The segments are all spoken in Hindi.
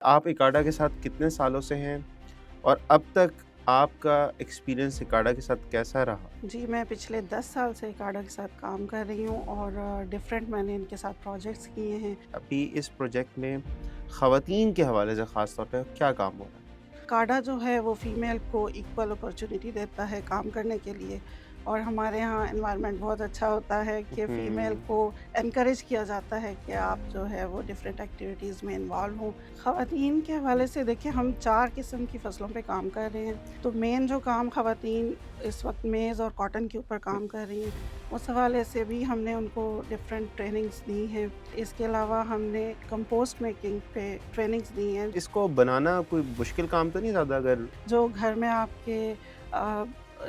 आप इकाडा के साथ कितने सालों से हैं और अब तक आपका एक्सपीरियंस इकाडा के साथ कैसा रहा? जी, मैं पिछले 10 साल से इकाडा के साथ काम कर रही हूँ और डिफरेंट मैंने इनके साथ प्रोजेक्ट्स किए हैं। अभी इस प्रोजेक्ट में ख़वातीन के हवाले से ख़ास तौर पे क्या काम हो रहा है? इकाडा जो है वो फीमेल को इक्वल अपॉर्चुनिटी देता है काम करने के लिए और हमारे यहाँ एनवायरनमेंट बहुत अच्छा होता है कि फीमेल हुँ, को एनकरेज किया जाता है कि आप जो है वो डिफरेंट एक्टिविटीज़ में इन्वॉल्व हों। ख़वातीन के हवाले से देखिए हम 4 किस्म की फ़सलों पे काम कर रहे हैं। तो मेन जो काम ख़वातीन इस वक़्त मेज़ और कॉटन के ऊपर काम कर रही हैं, उस हवाले से भी हमने उनको डिफरेंट ट्रेनिंग्स दी हैं। इसके अलावा हमने कंपोस्ट मेकिंग पे ट्रेनिंग्स दी हैं। इसको बनाना कोई मुश्किल काम तो नहीं ज़्यादा अगर जो घर में आपके अ,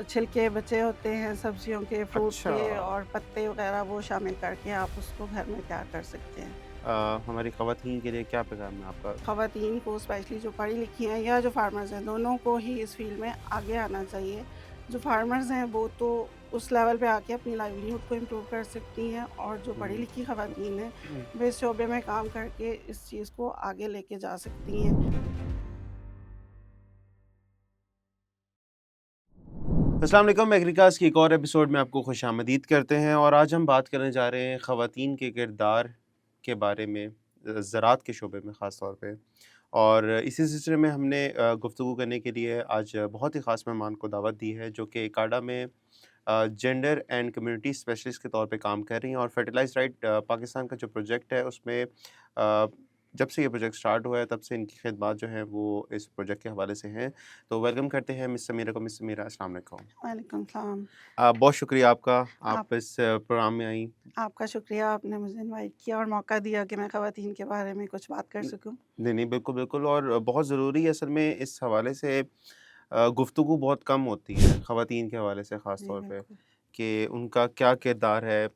छिलके बचे होते हैं सब्जियों के, फ्रूट अच्छा के और पत्ते वगैरह वो शामिल करके आप उसको घर में तैयार कर सकते हैं। हमारी ख़वातीन के लिए क्या पैगाम है आपका? ख़वातीन को स्पेशली जो पढ़ी लिखी हैं या जो फार्मर्स हैं, दोनों को ही इस फ़ील्ड में आगे आना चाहिए। जो फार्मर्स हैं वो तो उस लेवल पे आके अपनी लाइवलीहुड को इम्प्रूव कर सकती हैं और जो पढ़ी हुँ, लिखी ख़वातीन हैं, हुँ। वो इस शोबे में काम करके इस चीज़ को आगे लेके जा सकती हैं। अस्सलाम वालेकुम एग्रीकास्ट की एक और एपिसोड में आपको खुशामदीद करते हैं और आज हम बात करने जा रहे हैं ख़वातीन के किरदार के बारे में ज़राअत के शोबे में ख़ास तौर पे। और इसी सिलसिले में हमने गुफ्तगू करने के लिए आज बहुत ही ख़ास मेहमान को दावत दी है जो कि इकाडा में जेंडर एंड कम्युनिटी स्पेशलिस्ट के तौर पे काम कर रही हैं और फर्टिलाइज़ राइट पाकिस्तान का जो प्रोजेक्ट है उसमें जब से ये प्रोजेक्ट स्टार्ट हुआ है तब से इनकी खिदमत जो हैं वो इस प्रोजेक्ट के हवाले से हैं। तो वेलकम करते हैं मिस समीरा को। मिस समीरा अस्सलाम वालेकुम। वालेकुम सलाम। बहुत शुक्रिया आपका, आप आप इस प्रोग्राम में आई। आपका शुक्रिया, आपने मुझे इनवाइट किया और मौका दिया कि मैं ख़वातीन के बारे में कुछ बात कर न सकूँ। नहीं, नहीं, बिल्कुल, बिल्कुल और बहुत ज़रूरी है असल में इस हवाले से गुफ्तगू बहुत कम होती है ख़वातीन के हवाले से ख़ास जी, तौर पे, बिल्कुल। कि उनका क्या किरदार है।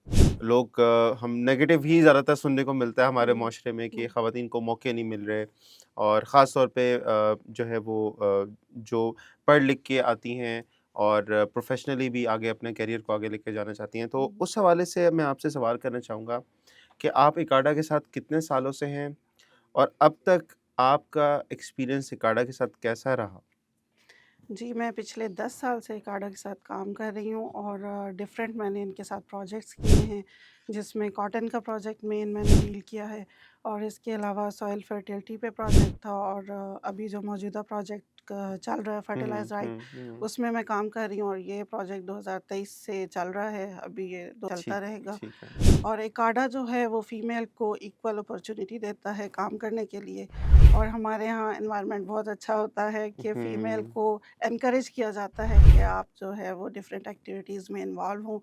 लोग हम नेगेटिव ही ज़्यादातर सुनने को मिलता है हमारे हुँ, माशरे में कि हुँ, ख़वातीन को मौके नहीं मिल रहे और ख़ास तौर पे जो है वो जो पढ़ लिख के आती हैं और प्रोफ़ेशनली भी आगे अपने करियर को आगे लेके जाना चाहती हैं। तो हुँ। उस हवाले से मैं आपसे सवाल करना चाहूँगा कि आप इकाडा के साथ कितने सालों से हैं और अब तक आपका एक्सपीरियंस इकाडा के साथ कैसा रहा? जी, मैं पिछले 10 साल से इकाडा के साथ काम कर रही हूँ और डिफरेंट मैंने इनके साथ प्रोजेक्ट्स किए हैं, जिसमें कॉटन का प्रोजेक्ट मेन मैंने डील किया है और इसके अलावा सॉइल फर्टिलिटी पे प्रोजेक्ट था और अभी जो मौजूदा प्रोजेक्ट चल रहा है हुँ, फर्टिलाइज़ राइट, हुँ, हुँ। उसमें मैं काम कर रही हूँ और ये प्रोजेक्ट 2023 से चल रहा है, अभी ये चलता ठीक रहेगा। ठीक है। और इकाडा जो है वो फीमेल को इक्वल अपॉर्चुनिटी देता है काम करने के लिए और हमारे यहाँ एनवायरनमेंट बहुत अच्छा होता है कि फीमेल हुँ, को एनकरेज किया जाता है कि आप जो है वो डिफरेंट एक्टिविटीज़ में इन्वॉल्व हों।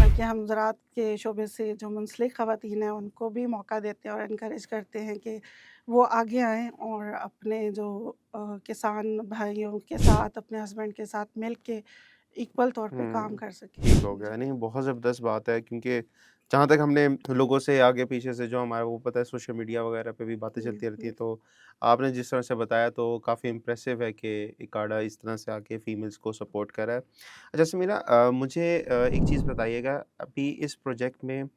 बल्कि हम ज़राअत के शोबे से जो मुंसलिक ख़वातीन हैं उनको भी मौका देते हैं और एनकरेज करते हैं कि वो आगे आएँ और अपने जो किसान भाइयों के साथ, अपने हस्बैंड के साथ मिल के इक्वल तौर पे काम हुँ। कर सकें। ठीक हो गया। जी। नहीं, बहुत ज़बरदस्त बात है क्योंकि जहाँ तक हमने लोगों से आगे-पीछे से जो हमारा वो पता है सोशल मीडिया वगैरह पे भी बातें हुँ, चलती रहती हुँ। हैं, तो आपने जिस तरह से बताया तो काफ़ी इम्प्रेसिव है कि इकाडा इस तरह से आके फीमेल्स को सपोर्ट कर रहा है। अच्छा समीरा मुझे एक चीज़ बताइएगा अभी इस प्रोजेक्ट में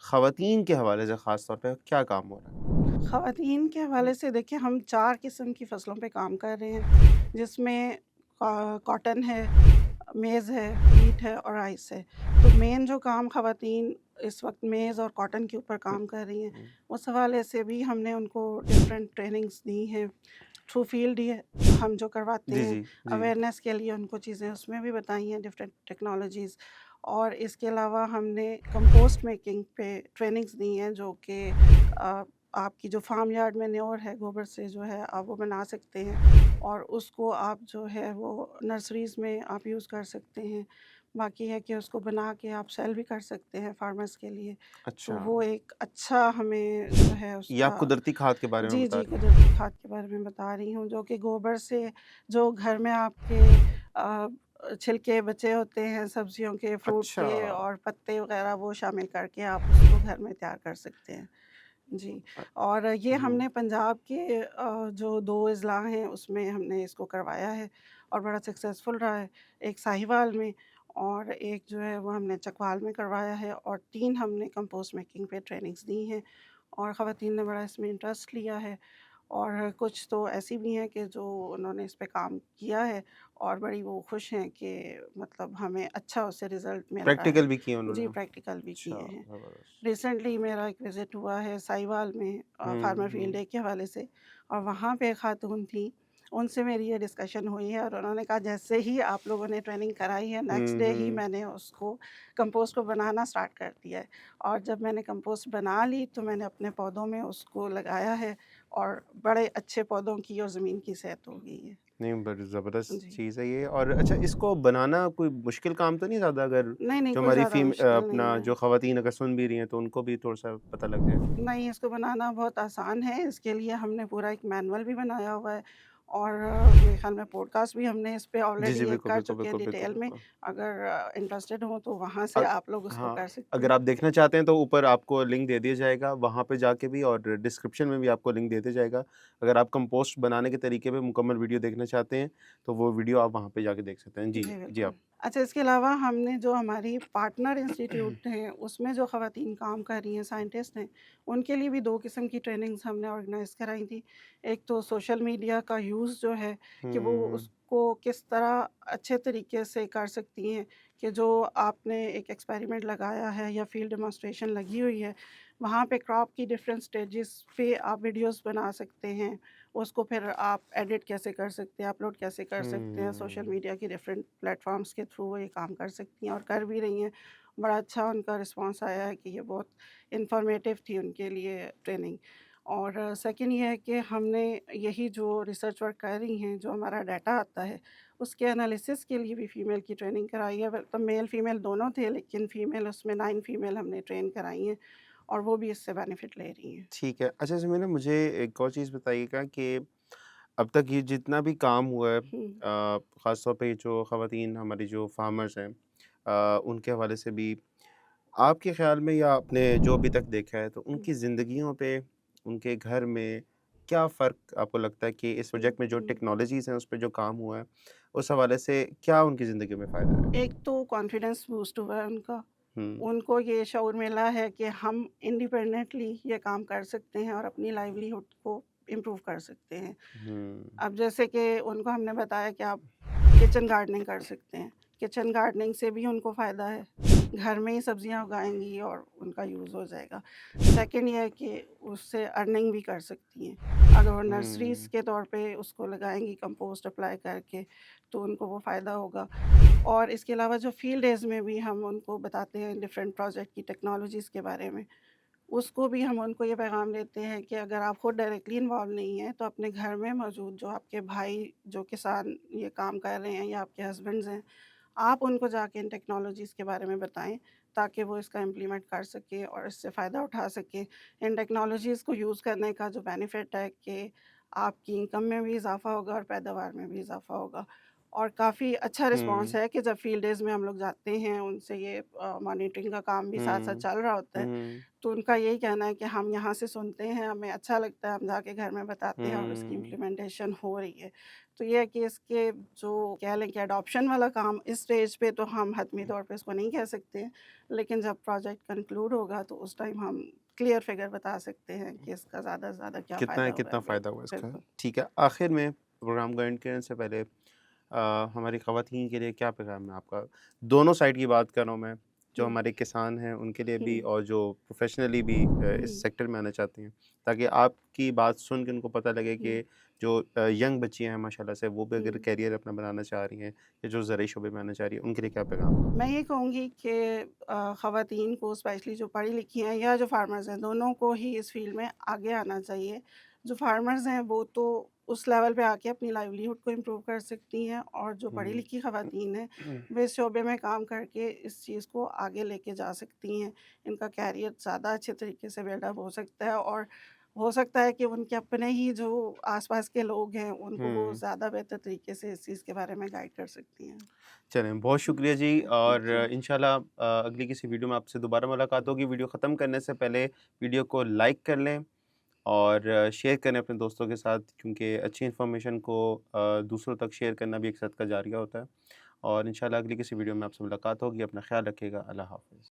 ख़वातीन के हवाले से ख़ास तौर पे क्या काम हो रहा है? ख़वातीन के हवाले से देखिए हम 4 किस्म की फ़सलों पे काम कर रहे हैं, जिसमें कॉटन है, मेज़ है, व्हीट है और राइस है। तो मेन जो काम ख़वातीन इस वक़्त मेज़ और कॉटन के ऊपर हुँ, काम कर रही हैं, हुँ। उस हवाले से भी हमने उनको डिफरेंट ट्रेनिंग्स दी हैं। थ्रू फील्ड ही हम जो करवाते जी, हैं, जी, जी। अवेयरनेस के लिए उनको चीज़ें उसमें भी बताई हैं डिफरेंट टेक्नोलॉजीज़ और इसके अलावा हमने कंपोस्ट मेकिंग पे ट्रेनिंग्स दी हैं जो कि अ, आपकी जो फार्म यार्ड मैन्योर है, गोबर से जो है आप वो बना सकते हैं और उसको आप जो है वो नर्सरीज़ में आप यूज़ कर सकते हैं। बाकी है कि उसको बना के आप सेल भी कर सकते हैं फार्मर्स के लिए। तो अच्छा, वो एक अच्छा हमें जो है ये आप उसका कुदरती खाद के बारे में जी, बता जी, रहे हैं? कुदरती खाद के बारे में बता रही हूँ, जो कि गोबर से जो घर में आपके छिलके बचे होते हैं सब्जियों के, फ्रूट अच्छा। के और पत्ते वग़ैरह वो शामिल करके आप उसको घर में तैयार कर सकते हैं। जी, अ, और ये हुँ। हमने पंजाब के जो 2 अज़ला हैं उसमें हमने इसको करवाया है और बड़ा सक्सेसफुल रहा है। एक साहिवाल में और एक जो है वो हमने चकवाल में करवाया है और 3 हमने कंपोस्ट मेकिंग पे ट्रेनिंग्स दी हैं और ख़वातीन ने बड़ा इसमें इंटरेस्ट लिया है। और कुछ तो ऐसी भी हैं कि जो उन्होंने इस पे काम किया है और बड़ी वो खुश हैं कि मतलब हमें अच्छा उससे रिज़ल्ट मिल रहा है। प्रैक्टिकल भी किए जी, उन्होंने? प्रैक्टिकल भी अच्छा, किए हैं। ज़बरदस्त। रिसेंटली मेरा एक विज़िट हुआ है साहिवाल में फार्मर फील्ड हुँ। डे के हवाले से, और वहाँ पे एक खातून थी, उनसे मेरी ये डिस्कशन हुई है और उन्होंने कहा जैसे ही आप लोगों ने ट्रेनिंग कराई है, नेक्स्ट हुँ, डे ही हुँ। मैंने उसको कंपोस्ट को बनाना स्टार्ट कर दिया है। और जब मैंने कंपोस्ट बना ली तो मैंने अपने पौधों में उसको लगाया है और बड़े अच्छे पौधों की और ज़मीन की सेहत हो गई है। नहीं, बड़ी ज़बरदस्त जी। चीज़ है ये। और अच्छा, इसको बनाना कोई मुश्किल काम तो नहीं ज़्यादा, अगर नहीं, नहीं, जो कोई हमारी ज़्यादा मुश्किल नहीं अपना है। जो ख़वातीन अगर सुन भी रही हैं, तो उनको भी थोड़ा-सा पता लग जाए? नहीं, इसको बनाना बहुत आसान है। इसके लिए हमने पूरा एक मैनुअल भी बनाया हुआ है और मेरे ख़्याल में पॉडकास्ट भी हमने इस पे जी, जी, ऑलरेडी एक बिल्कुल, कर बिल्कुल, चुके हैं बिल्कुल, बिल्कुल, डिटेल में। बिल्कुल। अगर इंटरेस्टेड हो तो वहाँ अ, से आप लोग उसको हाँ, कर सकते अगर हैं। आप देखना चाहते हैं तो ऊपर आपको लिंक दे दिया जाएगा, वहाँ पे जाके भी, और डिस्क्रिप्शन में भी आपको लिंक दे दिया जाएगा। अगर आप कंपोस्ट बनाने के तरीके पे मुकम्मल वीडियो देखना चाहते हैं, तो वो वीडियो आप वहाँ पे जाके देख सकते हैं। जी, जी, जी बिल्कुल। आप। अच्छा, इसके अलावा हमने जो हमारी पार्टनर इंस्टीट्यूट हैं, उसमें जो ख़वातीन काम कर रही हैं, साइंटिस्ट हैं, उनके लिए भी 2 किस्म की ट्रेनिंग्स हमने ऑर्गेनाइज़ कराई थी। एक तो सोशल मीडिया का यूज़ जो है कि वो हुँ, उसको किस तरह अच्छे तरीके से कर सकती हैं, कि जो आपने एक एक्सपेरिमेंट लगाया है या फ़ील्ड डेमोंस्ट्रेशन लगी हुई है, वहाँ पे क्रॉप की डिफरेंट स्टेजेस पे आप वीडियोज़ बना सकते हैं। उसको फिर आप एडिट कैसे कर सकते हैं, अपलोड कैसे कर सकते हैं, सोशल हुँ। मीडिया की डिफरेंट प्लेटफ़ॉर्म्स के थ्रू वो ये काम कर सकती हैं और कर भी रही हैं। बड़ा अच्छा उनका रिस्पॉन्स आया है कि ये बहुत इन्फॉर्मेटिव थी उनके लिए ट्रेनिंग। और सेकंड ये है कि हमने यही जो रिसर्च वर्क कर रही हैं, जो हमारा डाटा आता है, उसके एनालिसिस के लिए भी फ़ीमेल की ट्रेनिंग कराई है। वेल तो मेल-फ़ीमेल दोनों थे, लेकिन फ़ीमेल उसमें 9 फ़ीमेल हमने ट्रेन कराई हैं और वो भी इससे बेनिफिट ले रही हैं। ठीक है। अच्छा, इसमें ना मुझे एक और चीज़ बताइएगा कि अब तक ये जितना भी काम हुआ है, हुँ, ख़ास तौर पे जो ख़वातीन हमारी जो फार्मर्स हैं, उनके हवाले से भी, आपके ख़्याल में या आपने जो अभी तक देखा है, तो हुँ, उनकी ज़िंदगियों पे, उनके घर में क्या फ़र्क आपको लगता है कि इस हुँ, प्रोजेक्ट में जो हुँ। टेक्नोलॉजीज़ हैं, उस पे जो काम हुआ है, उस हवाले से क्या उनकी ज़िंदगी में फ़ायदा है? एक तो कॉन्फिडेंस बूस्ट हुआ है उनका। हुँ, उनको ये शऊर मिला है कि हम इंडिपेंडेंटली ये काम कर सकते हैं और अपनी लाइवलीहुड को इम्प्रूव कर सकते हैं। हुँ, अब जैसे कि उनको हमने बताया कि आप किचन गार्डनिंग कर सकते हैं। किचन गार्डनिंग से भी उनको फ़ायदा है। घर में ही सब्जियाँ उगाएँगी और उनका यूज़ हो जाएगा। सेकंड ये है कि उससे अर्निंग भी कर सकती हैं। अगर वो नर्सरीज़ हुँ, के तौर पे उसको लगाएँगी कंपोस्ट अप्लाई करके, तो उनको वो फ़ायदा होगा। और इसके अलावा जो फील्ड डेज़ में भी हम उनको बताते हैं डिफरेंट प्रोजेक्ट की टेक्नोलॉजीज़ के बारे में, उसको भी हम उनको ये पैगाम देते हैं कि अगर आप खुद डायरेक्टली इन्वॉल्व नहीं हैं, तो अपने घर में मौजूद जो आपके भाई जो किसान ये काम कर रहे हैं या आपके हस्बैंड्स हैं, आप उनको जाके इन टेक्नोलॉजीज़ के बारे में बताएँ, ताकि वो इसका इम्प्लीमेंट कर सकें और इससे फ़ायदा उठा सकें। इन टेक्नोलॉजीज़ को यूज़ करने का जो बेनिफिट है कि आपकी इनकम में भी इज़ाफ़ा होगा और पैदावार में भी इज़ाफ़ा होगा। और काफ़ी अच्छा रिस्पॉन्स हुँ, है कि जब फील्ड डेज़ में हम लोग जाते हैं, उनसे ये मॉनिटरिंग का काम भी साथ-साथ हुँ, चल रहा होता है। हुँ, तो उनका यही कहना है कि हम यहाँ से सुनते हैं, हमें अच्छा लगता है, हम जाके घर में बताते हैं और उसकी हुँ। इम्प्लीमेंटेशन हो रही है। तो ये है कि इसके जो कह लें कि एडॉप्शन वाला काम इस स्टेज पे तो हम हतमी तौर पे इसको नहीं कह सकते हैं, लेकिन जब प्रोजेक्ट कंक्लूड होगा तो उस टाइम हम क्लियर फिगर बता सकते हैं कि इसका ज़्यादा से ज़्यादा क्या कितना फ़ायदा हुआ है। कितना फ़ायदा हुआ इसका? बिल्कुल। ठीक है, आखिर में प्रोग्राम को एंड करने से पहले हमारी ख़वातीन के लिए क्या पैगाम है आपका? दोनों साइड की बात कर रहा हूँ मैं, जो हुँ, हमारे किसान हैं उनके लिए भी, हुँ, और जो प्रोफ़ेशनली भी हुँ, इस सेक्टर में आना चाहते हैं, ताकि आपकी बात सुन के उनको पता लगे हुँ, कि जो यंग बच्चियाँ हैं माशाल्लाह से, वो भी अगर हुँ। करियर अपना बनाना चाह रही हैं, या जो ज़राई शोबे में आना चाह रही हैं, उनके लिए क्या पैगाम है? मैं ये कहूँगी कि ख़वातीन को स्पेशली जो पढ़ी-लिखी हैं या जो फार्मर्स हैं, दोनों को ही इस फ़ील्ड में आगे आना चाहिए। जो फार्मर्स हैं, वो तो उस लेवल पे आके अपनी लाइवलीहुड को इम्प्रूव कर सकती हैं और जो हुँ। पढ़ी-लिखी ख़वातीन हैं, वो इस शोबे में काम करके इस चीज़ को आगे लेके जा सकती हैं। इनका करियर ज़्यादा अच्छे तरीके से बिल्डअप हो सकता है और हो सकता है कि उनके अपने ही जो आस-पास के लोग हैं, उनको वो हुँ। ज़्यादा बेहतर तरीके से इस चीज़ के बारे में गाइड कर सकती हैं। चलें, बहुत शुक्रिया जी, और थैंक यू। इंशाल्लाह अगली किसी वीडियो में आपसे दोबारा मुलाकात होगी। वीडियो ख़त्म करने से पहले वीडियो को लाइक कर लें और शेयर करें अपने दोस्तों के साथ, क्योंकि अच्छी इन्फॉर्मेशन को दूसरों तक शेयर करना भी एक सदका जारिया होता है। और इंशाल्लाह अगली किसी वीडियो में आपसे मुलाकात होगी। अपना ख़्याल रखिएगा। अल्लाह हाफ़िज़।